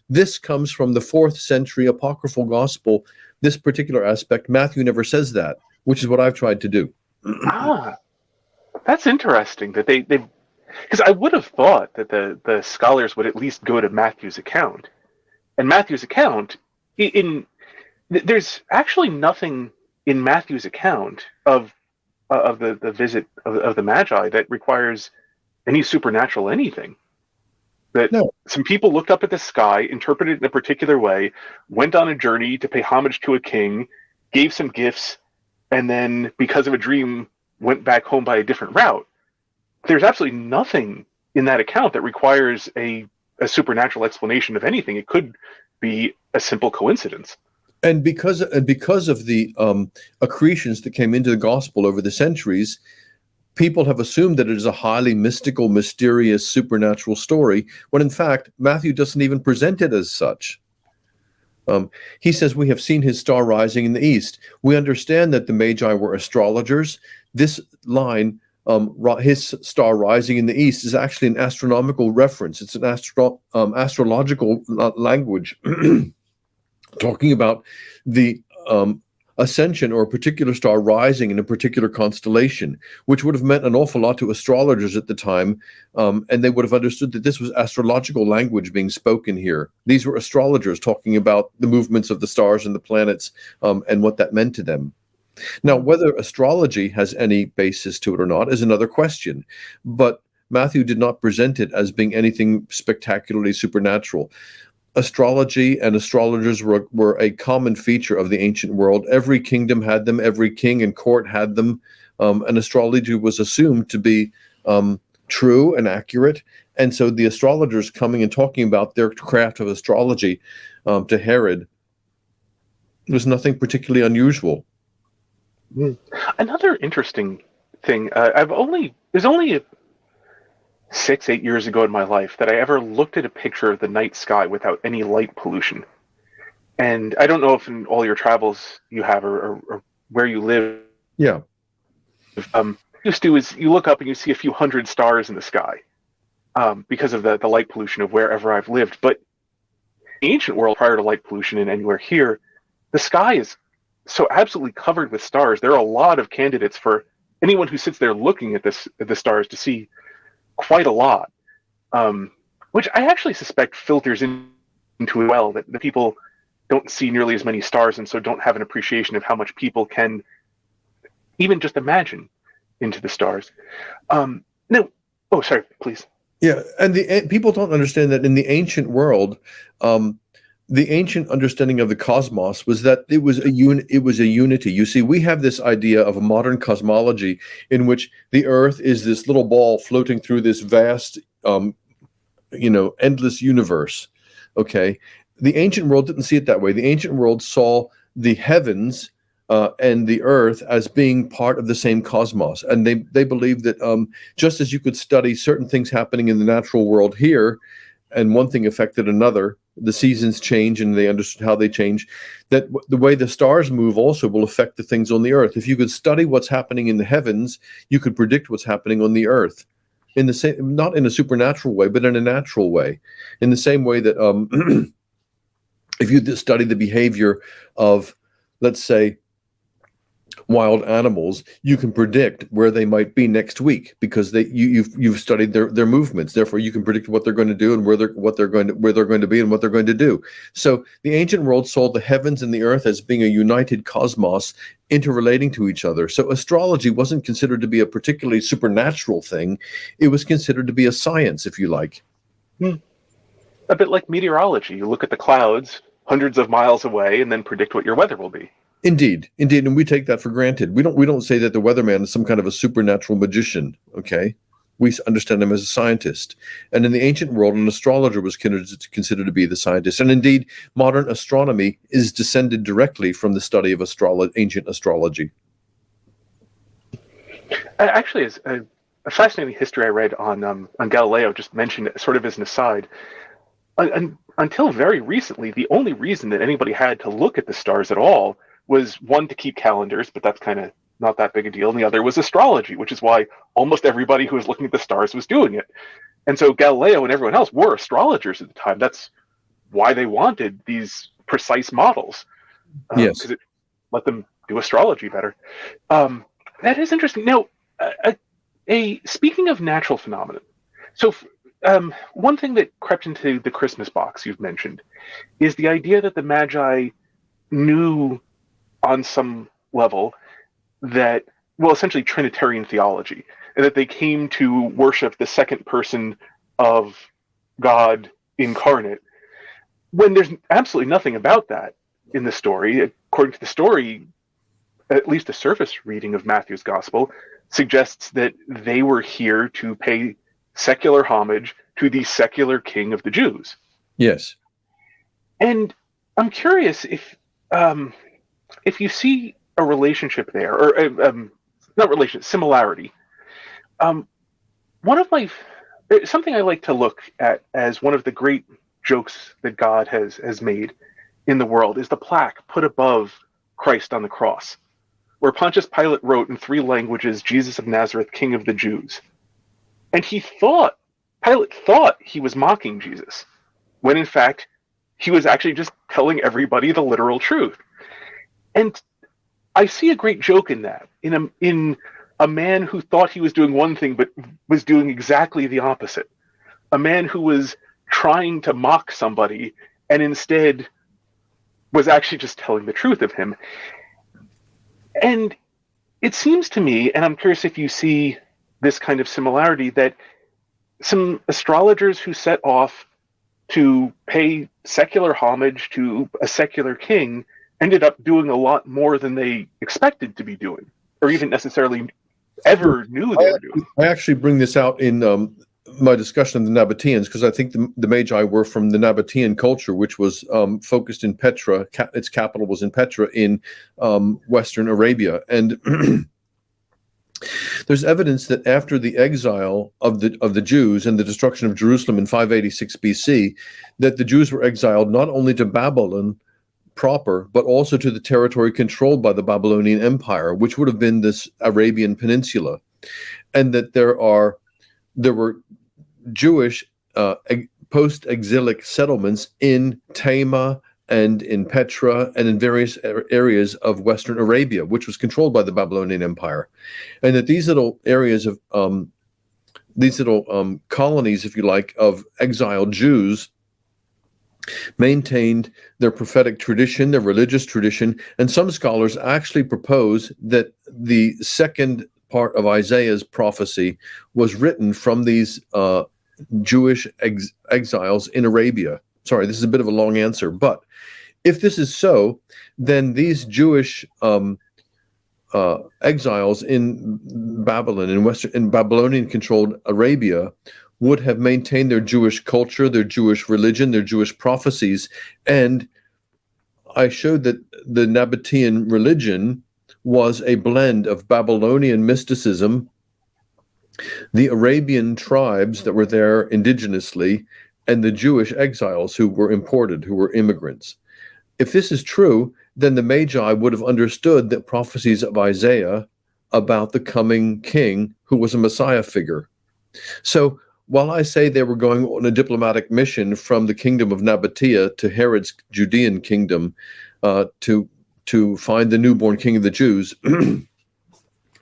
this comes from the 4th century apocryphal gospel, this particular aspect. Matthew never says that, which is what I've tried to do. That's interesting that they because I would have thought that the scholars would at least go to Matthew's account. And Matthew's account, there's actually nothing in Matthew's account of the visit of the Magi that requires any supernatural anything. That some people looked up at the sky, interpreted it in a particular way, went on a journey to pay homage to a king, gave some gifts, and then, because of a dream, went back home by a different route. There's absolutely nothing in that account that requires a supernatural explanation of anything. It could be a simple coincidence. And because of the accretions that came into the gospel over the centuries, people have assumed that it is a highly mystical, mysterious, supernatural story, when in fact, Matthew doesn't even present it as such. He says, we have seen his star rising in the east. We understand that the Magi were astrologers. This line, his star rising in the east, is actually an astronomical reference. It's an astrological language talking about the ascension or a particular star rising in a particular constellation, which would have meant an awful lot to astrologers at the time, and they would have understood that this was astrological language being spoken here. These were astrologers talking about the movements of the stars and the planets, and what that meant to them. Now, whether astrology has any basis to it or not is another question, but Matthew did not present it as being anything spectacularly supernatural. astrology and astrologers were a common feature of the ancient world. Every kingdom had them, every king and court had them, and astrology was assumed to be true and accurate. And so the astrologers coming and talking about their craft of astrology to Herod was nothing particularly unusual. Another interesting thing, it was only 6, 8 years ago in my life that I ever looked at a picture of the night sky without any light pollution. And I don't know if in all your travels you have or where you live, Yeah. Used to is you look up and you see a few hundred stars in the sky because of the light pollution of wherever I've lived. But in the ancient world, prior to light pollution and anywhere here, the sky is so absolutely covered with stars. There are a lot of candidates for anyone who sits there looking at the stars to see quite a lot, which I actually suspect filters into it well, that the people don't see nearly as many stars and so don't have an appreciation of how much people can even just imagine into the stars. No, oh, sorry, please. Yeah, and the people don't understand that in the ancient world, the ancient understanding of the cosmos was that it was a unity. You see, we have this idea of a modern cosmology in which the Earth is this little ball floating through this vast, endless universe. Okay, the ancient world didn't see it that way. The ancient world saw the heavens and the earth as being part of the same cosmos. And they believe that just as you could study certain things happening in the natural world here, and one thing affected another, the seasons change and they understood how they change, that the way the stars move also will affect the things on the earth. If you could study what's happening in the heavens, you could predict what's happening on the earth. In the same, not in a supernatural way, but in a natural way. In the same way that if you study the behavior of, let's say, wild animals, you can predict where they might be next week because you've studied their movements. Therefore, you can predict what they're going to do and where they're going to be and what they're going to do. So the ancient world saw the heavens and the earth as being a united cosmos interrelating to each other. So astrology wasn't considered to be a particularly supernatural thing. It was considered to be a science, if you like. A bit like meteorology. You look at the clouds hundreds of miles away and then predict what your weather will be. Indeed, and we take that for granted. We don't say that the weatherman is some kind of a supernatural magician. Okay, we understand him as a scientist. And in the ancient world, an astrologer was considered to be the scientist. And indeed, modern astronomy is descended directly from the study of ancient astrology. Actually, as a fascinating history I read on Galileo, just mentioned it sort of as an aside. Until very recently, the only reason that anybody had to look at the stars at all was, one, to keep calendars, but that's kind of not that big a deal, and the other was astrology, which is why almost everybody who was looking at the stars was doing it. And so Galileo and everyone else were astrologers at the time. That's why they wanted these precise models, because it let them do astrology better. That is interesting. Now, speaking of natural phenomena, so one thing that crept into the Christmas box you've mentioned is the idea that the Magi knew on some level that, well, essentially Trinitarian theology, and that they came to worship the second person of God incarnate, when there's absolutely nothing about that in the story. According to the story, at least a surface reading of Matthew's gospel suggests that they were here to pay secular homage to the secular king of the Jews. Yes. And I'm curious if you see a relationship there, or similarity. Something I like to look at as one of the great jokes that God has made in the world is the plaque put above Christ on the cross, where Pontius Pilate wrote in 3 languages, "Jesus of Nazareth, King of the Jews." And Pilate thought he was mocking Jesus, when in fact he was actually just telling everybody the literal truth. And I see a great joke in that, in a man who thought he was doing one thing but was doing exactly the opposite. A man who was trying to mock somebody and instead was actually just telling the truth of him. And it seems to me, and I'm curious if you see this kind of similarity, that some astrologers who set off to pay secular homage to a secular king ended up doing a lot more than they expected to be doing, or even necessarily ever knew they were doing. I actually bring this out in my discussion of the Nabateans, because I think the Magi were from the Nabatean culture, which was focused in Petra. Its capital was in Petra in Western Arabia. And there's evidence that after the exile of the Jews and the destruction of Jerusalem in 586 BC, that the Jews were exiled not only to Babylon proper, but also to the territory controlled by the Babylonian Empire, which would have been this Arabian Peninsula, and that there were Jewish post-exilic settlements in Tama and in Petra and in various areas of Western Arabia, which was controlled by the Babylonian Empire, and that these little areas of colonies, if you like, of exiled Jews maintained their prophetic tradition, their religious tradition, and some scholars actually propose that the second part of Isaiah's prophecy was written from these Jewish exiles in Arabia. Sorry, this is a bit of a long answer, but if this is so, then these Jewish exiles in Babylon, in Babylonian-controlled Arabia, would have maintained their Jewish culture, their Jewish religion, their Jewish prophecies. And I showed that the Nabatean religion was a blend of Babylonian mysticism, the Arabian tribes that were there indigenously, and the Jewish exiles who were imported, who were immigrants. If this is true, then the Magi would have understood the prophecies of Isaiah about the coming king who was a Messiah figure. So while I say they were going on a diplomatic mission from the kingdom of Nabatea to Herod's Judean kingdom to find the newborn king of the Jews in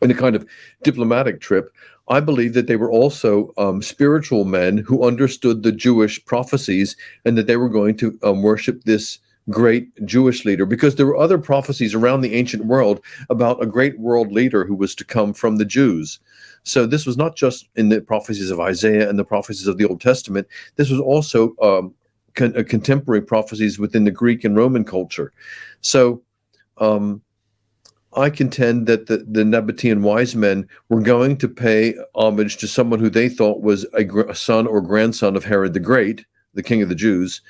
a kind of diplomatic trip, I believe that they were also spiritual men who understood the Jewish prophecies, and that they were going to worship this great Jewish leader, because there were other prophecies around the ancient world about a great world leader who was to come from the Jews. So this was not just in the prophecies of Isaiah and the prophecies of the Old Testament. This was also contemporary prophecies within the Greek and Roman culture. So I contend that the Nabatean wise men were going to pay homage to someone who they thought was a son or grandson of Herod the Great, the king of the Jews,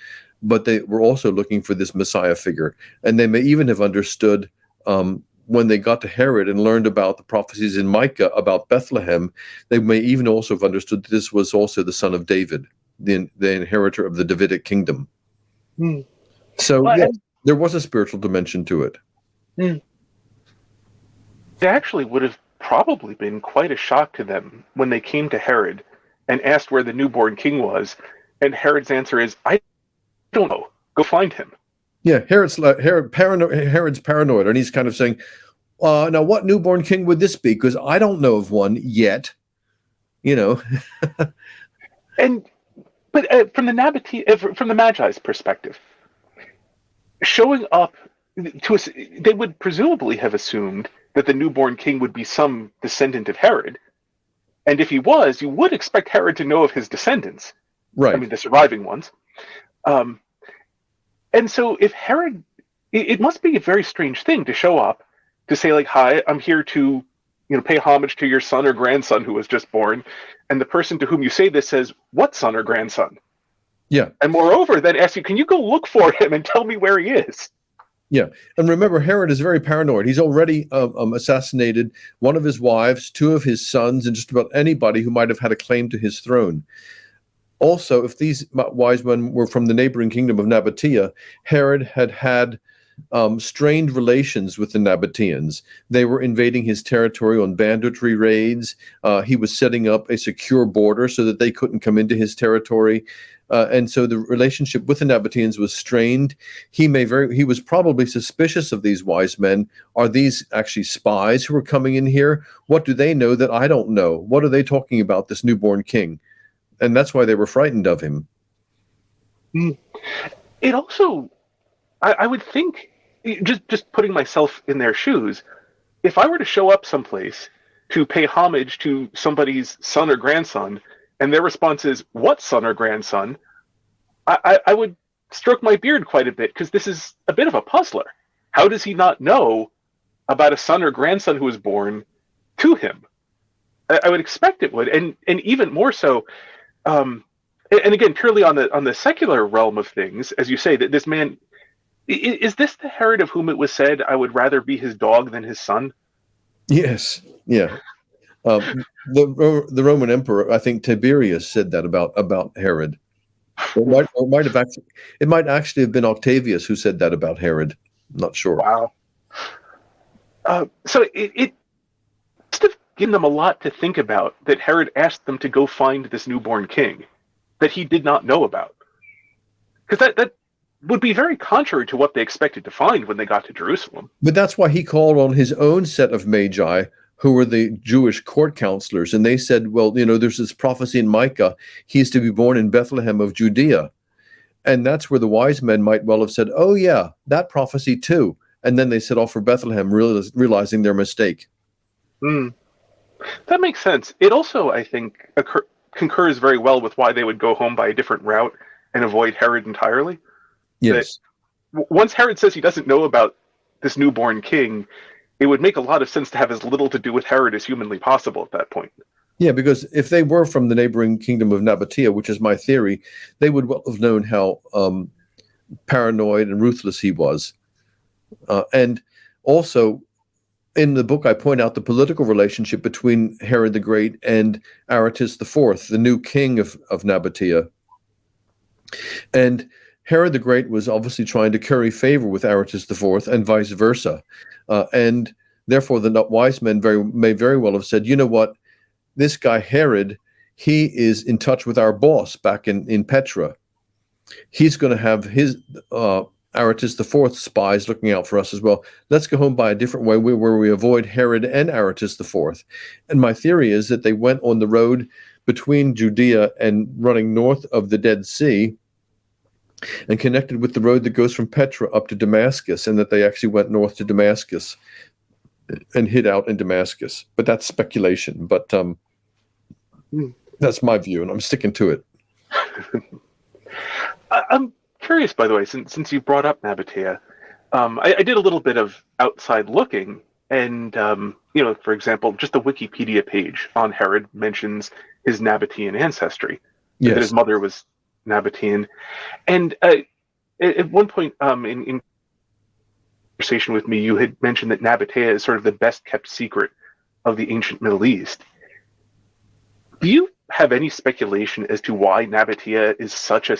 but they were also looking for this Messiah figure. And they may even have understood when they got to Herod and learned about the prophecies in Micah about Bethlehem, they may even also have understood that this was also the son of David, the inheritor of the Davidic kingdom. Mm. So yes, there was a spiritual dimension to it. Mm. It actually would have probably been quite a shock to them when they came to Herod and asked where the newborn king was, and Herod's answer is, I don't know. Go find him. Yeah, Herod's paranoid, and he's kind of saying, now what newborn king would this be? Because I don't know of one yet, you know. But from the Magi's perspective, showing up to us, they would presumably have assumed that the newborn king would be some descendant of Herod, and if he was, you would expect Herod to know of his descendants, right? I mean, the surviving ones. And so if Herod, it must be a very strange thing to show up, to say like, hi, I'm here to, pay homage to your son or grandson who was just born. And the person to whom you say this says, what son or grandson? Yeah. And moreover, then asks you, can you go look for him and tell me where he is? Yeah. And remember, Herod is very paranoid. He's already assassinated one of his wives, two of his sons, and just about anybody who might have had a claim to his throne. Also, if these wise men were from the neighboring kingdom of Nabatea, Herod had strained relations with the Nabateans. They were invading his territory on banditry raids. He was setting up a secure border so that they couldn't come into his territory. And so the relationship with the Nabateans was strained. He was probably suspicious of these wise men. Are these actually spies who are coming in here? What do they know that I don't know? What are they talking about, this newborn king? And that's why they were frightened of him. It also, I would think, just putting myself in their shoes, if I were to show up someplace to pay homage to somebody's son or grandson, and their response is, what son or grandson? I would stroke my beard quite a bit because this is a bit of a puzzler. How does he not know about a son or grandson who was born to him? I would expect it would, and even more so. And again, purely on the secular realm of things, as you say, that this man is this the Herod of whom it was said, "I would rather be his dog than his son"? Yes, yeah. The Roman emperor, I think Tiberius, said that about Herod. Or might have actually, it might actually have been Octavius who said that about Herod. I'm not sure. Wow. So it must have given them a lot to think about that Herod asked them to go find this newborn king that he did not know about. Because that would be very contrary to what they expected to find when they got to Jerusalem. But that's why he called on his own set of Magi, who were the Jewish court counselors, and they said, well, there's this prophecy in Micah, he's to be born in Bethlehem of Judea. And that's where the wise men might well have said, oh yeah, that prophecy too. And then they set off for Bethlehem, realizing their mistake. That makes sense. It also, I think, concurs very well with why they would go home by a different route and avoid Herod entirely. Yes. Once Herod says he doesn't know about this newborn king, it would make a lot of sense to have as little to do with Herod as humanly possible at that point. Yeah, because if they were from the neighboring kingdom of Nabatea, which is my theory, they would well have known how paranoid and ruthless he was. And also, in the book, I point out the political relationship between Herod the Great and Aretas IV, the new king of Nabatea. And Herod the Great was obviously trying to curry favor with Aretas IV and vice versa. And therefore, the wise men may very well have said, you know what, this guy Herod, he is in touch with our boss back in Petra. He's going to have his Aretas IV spies looking out for us as well. Let's go home by a different way where we avoid Herod and Aretas IV. And my theory is that they went on the road between Judea and running north of the Dead Sea and connected with the road that goes from Petra up to Damascus, and that they actually went north to Damascus and hid out in Damascus. But that's speculation. But that's my view, and I'm sticking to it. I'm curious, by the way, since you brought up Nabatea, I did a little bit of outside looking, and for example, just the Wikipedia page on Herod mentions his Nabatean ancestry. Yes. That his mother was Nabatean, and at one point in conversation with me, you had mentioned that Nabatea is sort of the best kept secret of the ancient Middle East. Do you have any speculation as to why Nabatea is such a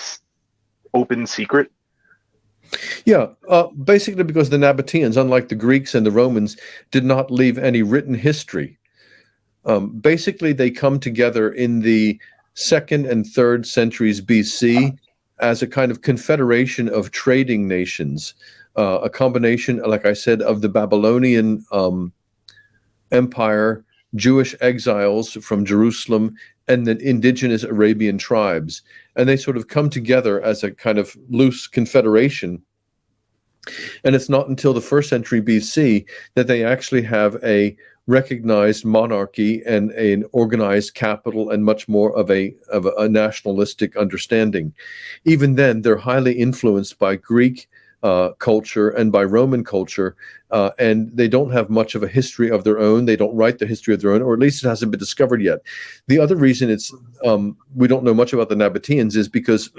open secret? Yeah, basically because the Nabateans, unlike the Greeks and the Romans, did not leave any written history. Basically, they come together in the 2nd and 3rd centuries BC as a kind of confederation of trading nations, a combination, like I said, of the Babylonian Empire, Jewish exiles from Jerusalem, and the indigenous Arabian tribes. And they sort of come together as a kind of loose confederation. And it's not until the 1st century BC that they actually have a recognized monarchy and an organized capital and much more of a nationalistic understanding. Even then, they're highly influenced by Greek culture and by Roman culture, and they don't have much of a history of their own. They don't write the history of their own, or at least it hasn't been discovered yet. The other reason it's we don't know much about the Nabateans is because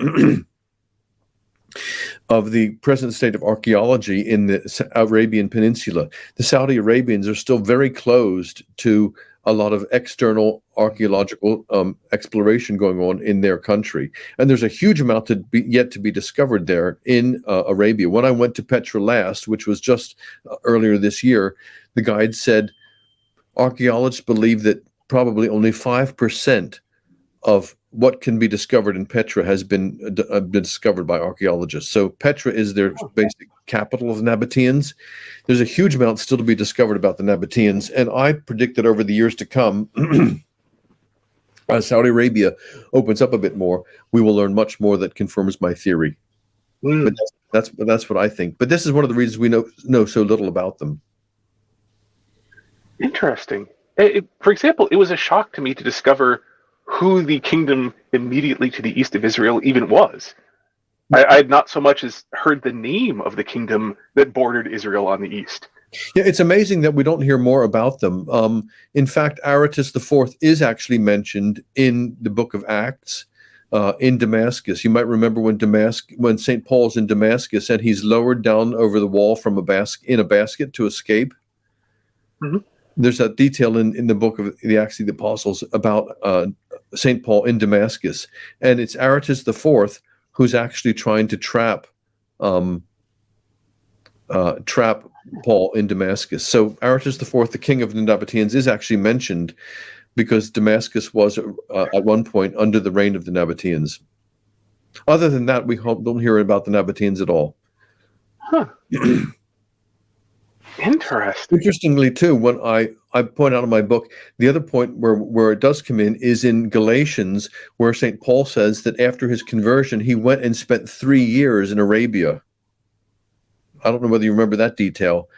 of the present state of archaeology in the Arabian Peninsula. The Saudi Arabians are still very closed to a lot of external archaeological exploration going on in their country. And there's a huge amount yet to be discovered there in Arabia. When I went to Petra last, which was just earlier this year, the guide said archaeologists believe that probably only 5% of what can be discovered in Petra has been discovered by archaeologists. So Petra is their basic capital of the Nabateans. There's a huge amount still to be discovered about the Nabateans, and I predict that over the years to come, as Saudi Arabia opens up a bit more, we will learn much more that confirms my theory. But that's what I think. But this is one of the reasons we know so little about them. Interesting. For example, it was a shock to me to discover who the kingdom immediately to the east of Israel even was. I had not so much as heard the name of the kingdom that bordered Israel on the east. Yeah, it's amazing that we don't hear more about them. In fact, Aretas IV is actually mentioned in the book of Acts in Damascus. You might remember when St. Paul's in Damascus and he's lowered down over the wall from in a basket to escape. Mm-hmm. There's that detail in the book of the Acts of the Apostles about St. Paul in Damascus. And it's Aretas IV who's actually trying to trap Paul in Damascus. So Aretas IV, the king of the Nabateans, is actually mentioned because Damascus was at one point under the reign of the Nabateans. Other than that, we don't hear about the Nabateans at all. Huh. Interesting. Interestingly, too, when I point out in my book, the other point where it does come in is in Galatians, where St. Paul says that after his conversion, he went and spent 3 years in Arabia. I don't know whether you remember that detail.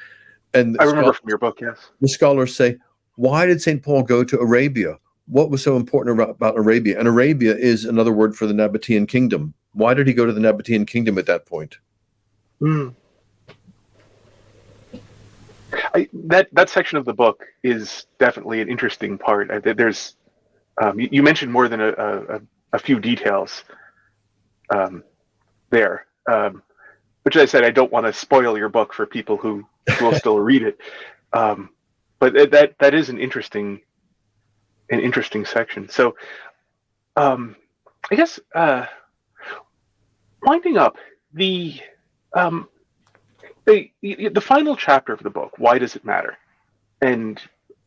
And I remember from your book, yes. The scholars say, why did St. Paul go to Arabia? What was so important about Arabia? And Arabia is another word for the Nabatean kingdom. Why did he go to the Nabatean kingdom at that point? That section of the book is definitely an interesting part. There's you mentioned more than a few details there, which I said I don't want to spoil your book for people who will still read it. But that is an interesting section. So I guess winding up the final chapter of the book, why does it matter? And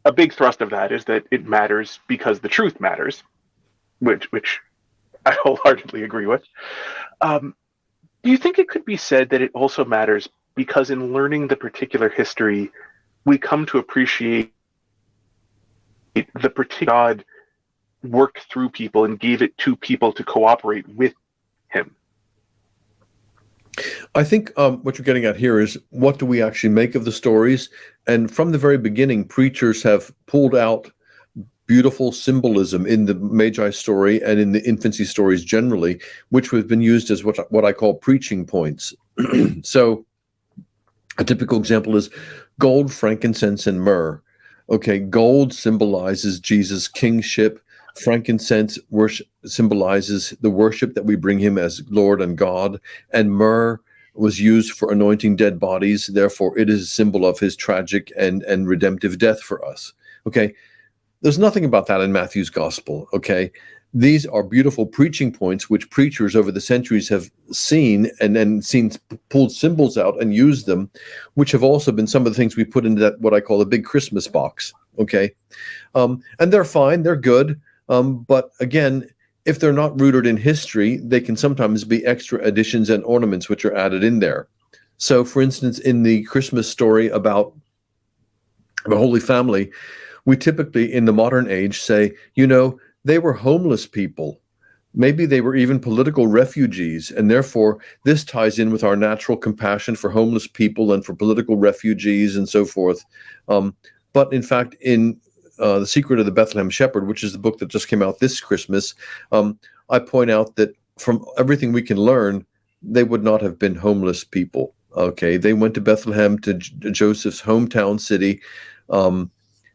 a big thrust of that is that it matters because the truth matters, which I wholeheartedly agree with. Do you think it could be said that it also matters because in learning the particular history, we come to appreciate the particular God worked through people and gave it to people to cooperate with him? I think what you're getting at here is, what do we actually make of the stories? And from the very beginning, preachers have pulled out beautiful symbolism in the Magi story and in the infancy stories generally, which have been used as what I call preaching points. So a typical example is gold, frankincense, and myrrh. Okay, gold symbolizes Jesus' kingship. Frankincense symbolizes the worship that we bring him as Lord and God. And myrrh was used for anointing dead bodies. Therefore, it is a symbol of his tragic and redemptive death for us. Okay, there's nothing about that in Matthew's gospel. Okay, these are beautiful preaching points which preachers over the centuries have seen and then pulled symbols out and used them, which have also been some of the things we put into that what I call a big Christmas box. Okay, and they're fine, they're good, but again, if they're not rooted in history, they can sometimes be extra additions and ornaments which are added in there. So, for instance, in the Christmas story about the Holy Family, we typically, in the modern age, say, they were homeless people. Maybe they were even political refugees, and therefore this ties in with our natural compassion for homeless people and for political refugees and so forth. But in fact, in The Secret of the Bethlehem Shepherd, which is the book that just came out this Christmas, I point out that from everything we can learn, they would not have been homeless people. Okay, they went to Bethlehem, to Joseph's hometown city,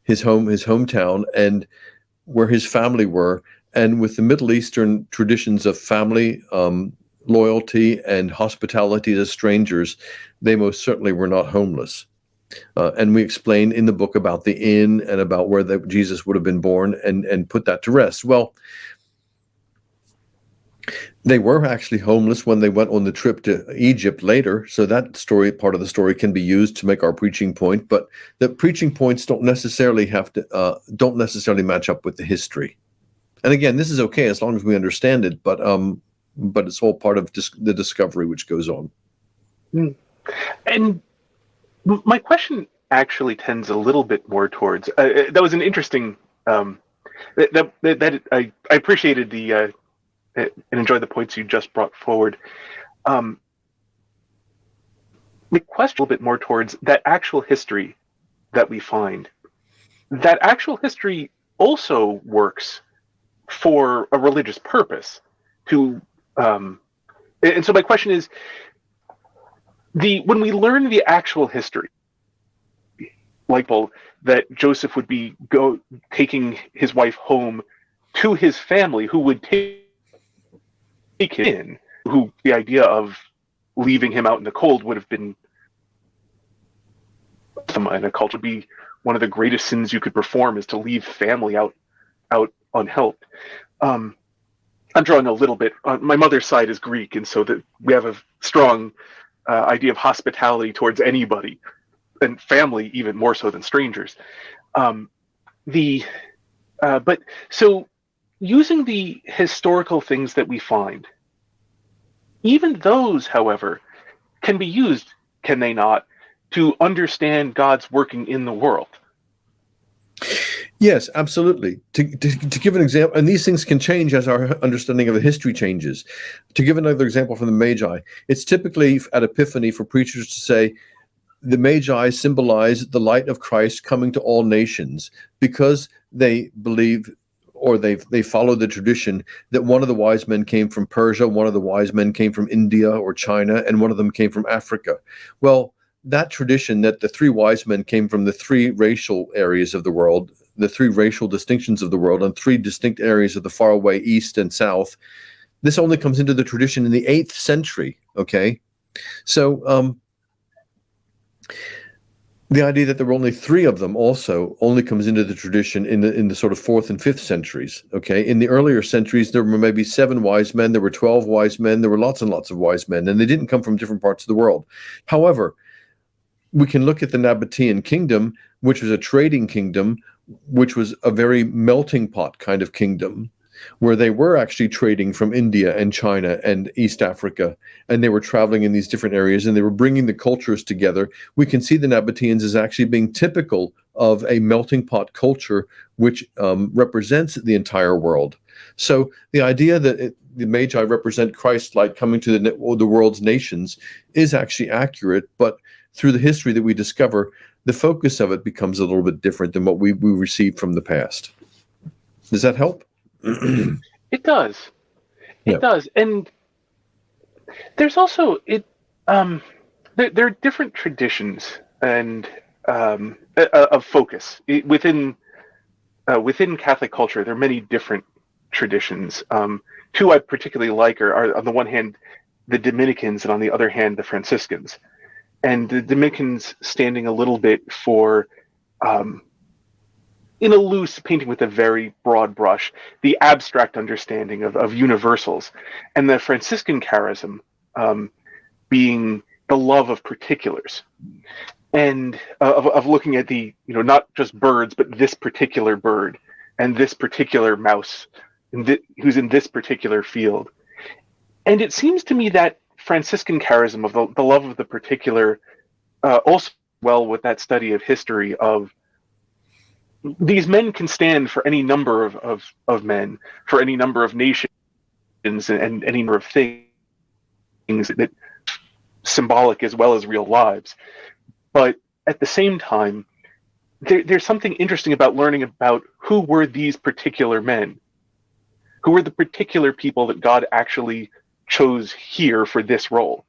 his hometown, and where his family were, and with the Middle Eastern traditions of family, loyalty, and hospitality to strangers, they most certainly were not homeless. And we explain in the book about the inn and about where Jesus would have been born, and put that to rest. Well, they were actually homeless when they went on the trip to Egypt later. So that part of the story can be used to make our preaching point. But the preaching points don't necessarily match up with the history. And again, this is okay as long as we understand it. But it's all part of the discovery which goes on. And my question actually tends a little bit more towards that was an interesting that I appreciated the and enjoy the points you just brought forward. The question a little bit more towards that actual history that we find. That actual history also works for a religious purpose, to And so my question is, when we learn the actual history, like, well, that Joseph would be taking his wife home to his family, who would take him in, who the idea of leaving him out in the cold would have been, in a culture, be one of the greatest sins you could perform, is to leave family out unhelped. I'm drawing a little bit. My mother's side is Greek, and so that we have a strong idea of hospitality towards anybody, and family even more so than strangers. But so, using the historical things that we find, even those, however, can be used, can they not, to understand God's working in the world? Yes, absolutely. To give an example, and these things can change as our understanding of the history changes. To give another example from the Magi, it's typically at Epiphany for preachers to say, the Magi symbolize the light of Christ coming to all nations, because they believe, or they follow the tradition, that one of the wise men came from Persia, one of the wise men came from India or China, and one of them came from Africa. Well, that tradition that the three wise men came from the three racial areas of the world, the three racial distinctions of the world, and three distinct areas of the faraway east and south, this only comes into the tradition in the 8th century. Okay, so the idea that there were only 3 of them also only comes into the tradition in the sort of 4th and 5th centuries. Okay, in the earlier centuries there were maybe 7 wise men, there were 12 wise men, there were lots and lots of wise men, and they didn't come from different parts of the world. However, we can look at the Nabatean kingdom, which was a trading kingdom, which was a very melting pot kind of kingdom, where they were actually trading from India and China and East Africa, and they were traveling in these different areas, and they were bringing the cultures together. We can see the Nabateans as actually being typical of a melting pot culture, which represents the entire world. So the idea that the Magi represent Christ light coming to the world's nations is actually accurate, but through the history that we discover, the focus of it becomes a little bit different than what we received from the past. Does that help? It does. It Yeah. does. And there's also there are different traditions and of focus within Catholic culture. There are many different traditions. 2 I particularly like are on the one hand the Dominicans, and on the other hand the Franciscans. And the Dominicans standing a little bit for, in a loose, painting with a very broad brush, the abstract understanding of universals, and the Franciscan charism being the love of particulars, and of looking at the, not just birds, but this particular bird and this particular mouse who's in this particular field. And it seems to me that Franciscan charism of the love of the particular also well with that study of history of these men can stand for any number of men, for any number of nations, and any number of things that symbolic as well as real lives. But at the same time, there's something interesting about learning about who were these particular men, who were the particular people that God actually chose here for this role.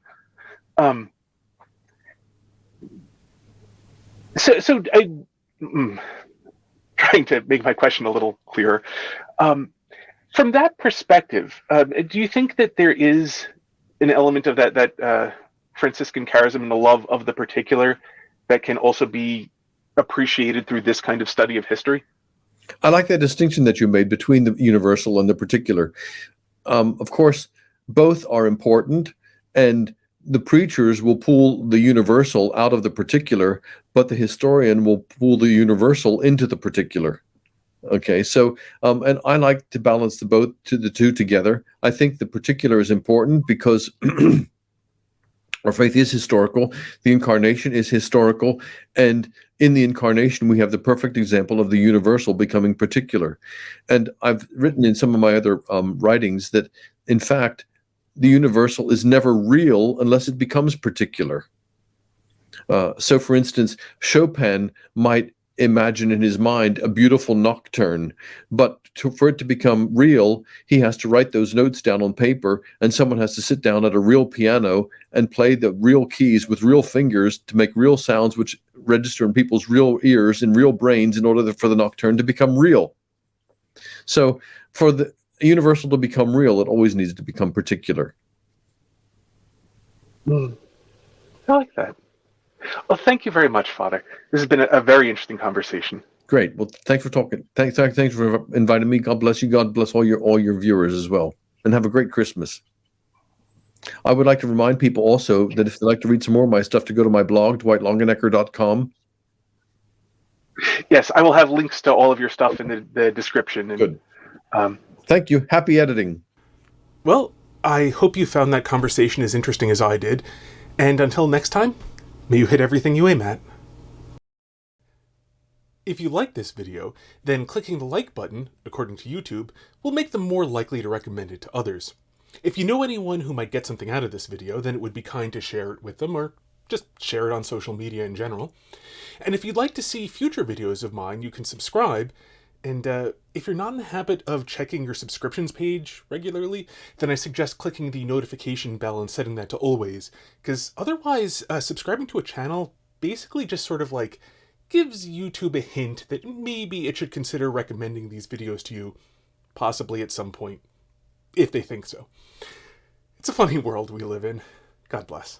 So trying to make my question a little clearer. From that perspective, do you think that there is an element of that Franciscan charism and the love of the particular that can also be appreciated through this kind of study of history? I like that distinction that you made between the universal and the particular. Of course, both are important, and the preachers will pull the universal out of the particular, but the historian will pull the universal into the particular. Okay, so and I like to balance the two together. I think the particular is important because our faith is historical. The incarnation is historical, and in the incarnation, we have the perfect example of the universal becoming particular. And I've written in some of my other writings that, in fact, the universal is never real unless it becomes particular. So, for instance, Chopin might imagine in his mind a beautiful nocturne, but for it to become real, he has to write those notes down on paper, and someone has to sit down at a real piano and play the real keys with real fingers to make real sounds which register in people's real ears and real brains in order for the nocturne to become real. So for the universal to become real, it always needs to become particular. I like that. Well, thank you very much, Father. This has been a very interesting conversation. Great. Well, thanks for talking. Thanks for inviting me. God bless you. God bless all your viewers as well. And have a great Christmas. I would like to remind people also that if they'd like to read some more of my stuff, to go to my blog, dwightlongenecker.com. Yes, I will have links to all of your stuff in the description. And, Good. Thank you. Happy editing. Well, I hope you found that conversation as interesting as I did. And until next time, may you hit everything you aim at. If you like this video, then clicking the like button, according to YouTube, will make them more likely to recommend it to others. If you know anyone who might get something out of this video, then it would be kind to share it with them, or just share it on social media in general. And if you'd like to see future videos of mine, you can subscribe. And if you're not in the habit of checking your subscriptions page regularly, then I suggest clicking the notification bell and setting that to always, because otherwise subscribing to a channel basically just sort of like gives YouTube a hint that maybe it should consider recommending these videos to you, possibly at some point, if they think so. It's a funny world we live in. God bless.